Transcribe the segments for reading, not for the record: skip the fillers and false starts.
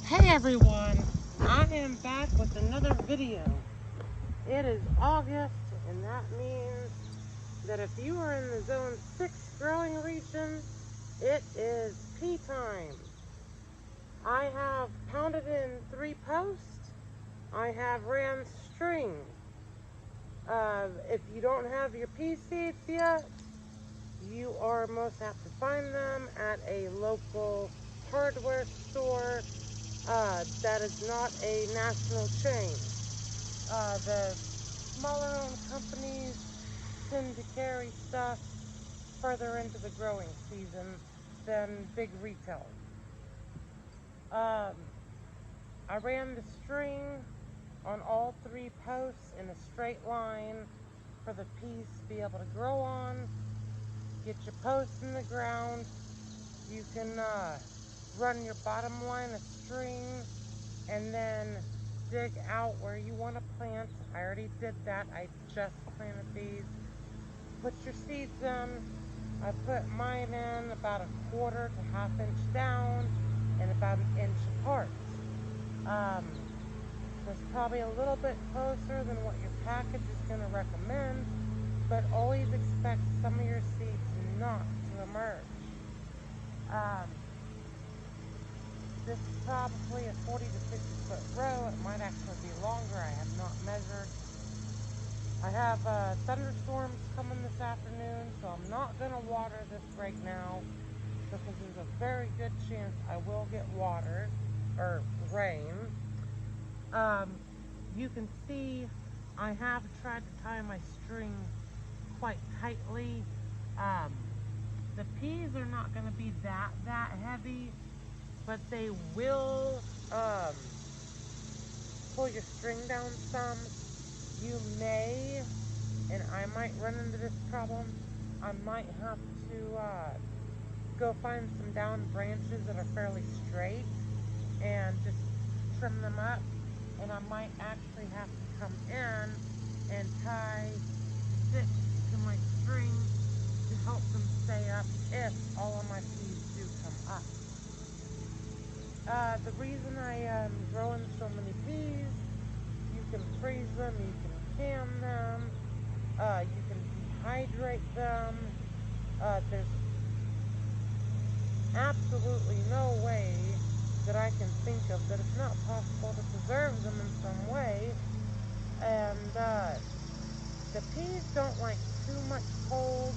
Hey everyone, I am back with another video. It is August, and that means that if you are in the zone 6 growing region, it is pea time. I have pounded in 3 posts. I have ran string. If you don't have your pea seeds yet, you are most apt to find them at a local hardware store. That is not a national chain. The smaller owned companies tend to carry stuff further into the growing season than big retailers. I ran the string on all 3 posts in a straight line for the peas to be able to grow on. Get your posts in the ground. You can run your bottom line of string and then dig out where you want to plant. I already did that. I just planted these. Put your seeds in. I put mine in about 1/4 to 1/2 inch down and about 1 inch apart. It's probably a little bit closer than what your package is going to recommend, but always expect some of your seeds not to emerge. This is probably a 40 to 50 foot row. It might actually be longer. I have not measured. I have thunderstorms coming this afternoon, so I'm not going to water this right now because there's a very good chance I will get water or rain. You can see I have tried to tie my string quite tightly. The peas are not going to be that heavy, but they will pull your string down some. You may, and I might run into this problem, I might have to go find some down branches that are fairly straight and just trim them up, and I might actually have to come in and tie sticks to my string to help them stay up if all of my peas do come up. The reason I am growing so many peas, you can freeze them, you can can them, you can dehydrate them. There's absolutely no way that I can think of that it's not possible to preserve them in some way. And the peas don't like too much cold,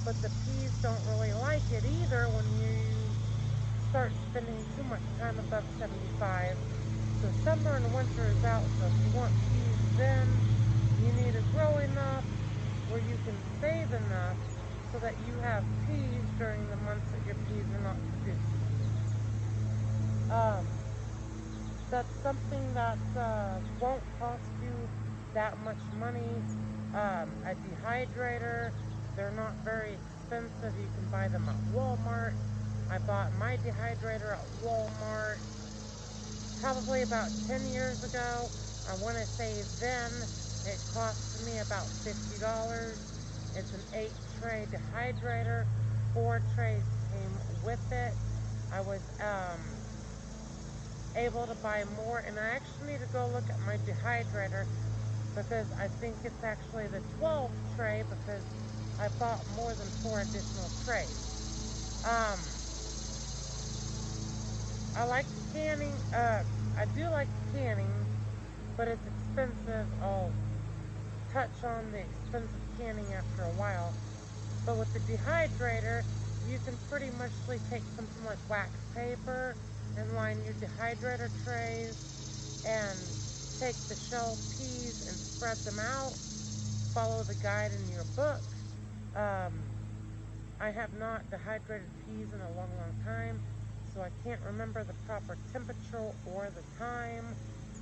but the peas don't really like it either when you start spending too much time above 75. So summer and winter is out, so if you want peas then, you need to grow enough where you can save enough so that you have peas during the months that your peas are not producing. That's something that won't cost you that much money. A dehydrator, they're not very expensive. You can buy them at Walmart. I bought my dehydrator at Walmart probably about 10 years ago. I want to say then it cost me about $50. It's an 8-tray dehydrator. 4 trays came with it. I was able to buy more, and I actually need to go look at my dehydrator because I think it's actually the 12th tray because I bought more than 4 additional trays. I like the canning. I do like the canning, but it's expensive. I'll touch on the expensive canning after a while. But with the dehydrator, you can pretty much take something like wax paper and line your dehydrator trays and take the shell peas and spread them out. Follow the guide in your book. I have not dehydrated peas in a long time, so I can't remember the proper temperature or the time,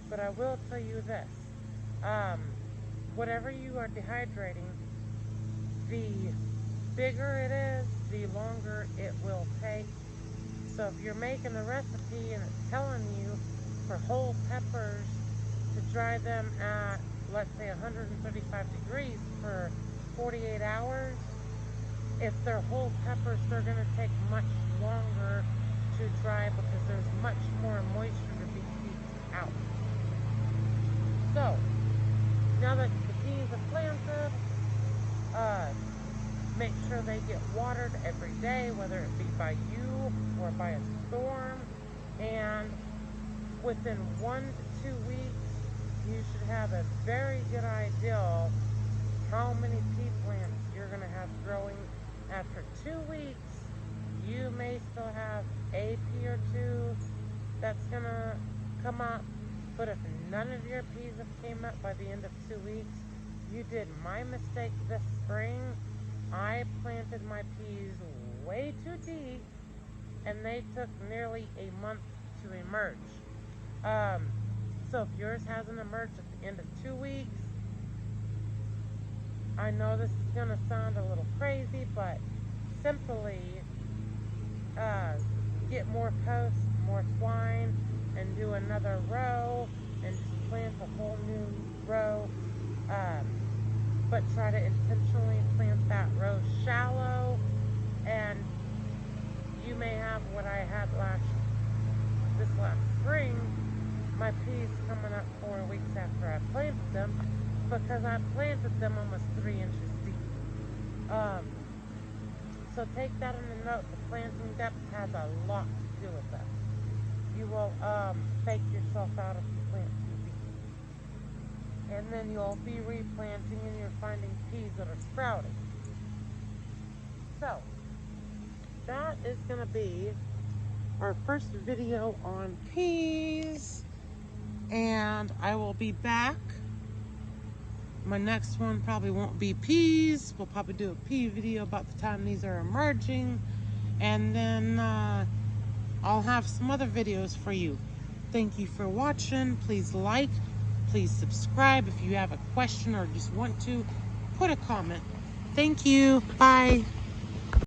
but I will tell you this. Whatever you are dehydrating, the bigger it is, the longer it will take. So if you're making a recipe and it's telling you for whole peppers to dry them at, let's say, 135 degrees for 48 hours, if they're whole peppers, they're going to take much longer too dry because there's much more moisture to be squeezed out. So, now that the peas are planted, make sure they get watered every day, whether it be by you or by a storm. And within 1 to 2 weeks, you should have a very good idea how many pea plants you're going to have growing. After 2 weeks, you may still have a pea or two that's going to come up. But if none of your peas have came up by the end of 2 weeks, you did my mistake this spring. I planted my peas way too deep, and they took nearly a month to emerge. So if yours hasn't emerged at the end of 2 weeks, I know this is going to sound a little crazy, but simply get more posts, more twine, and do another row, and just plant a whole new row. But try to intentionally plant that row shallow, and you may have what I had this last spring. My peas coming up 4 weeks after I planted them, because I planted them almost 3 inches deep. So take that in the note. The planting depth has a lot to do with that. You will fake yourself out if you plant too deep. And then you'll be replanting and you're finding peas that are sprouting. So, that is going to be our first video on peas. And I will be back. My next one probably won't be peas. We'll probably do a pea video about the time these are emerging. And then I'll have some other videos for you. Thank you for watching. Please like, please subscribe. If you have a question or just want to, put a comment. Thank you. Bye.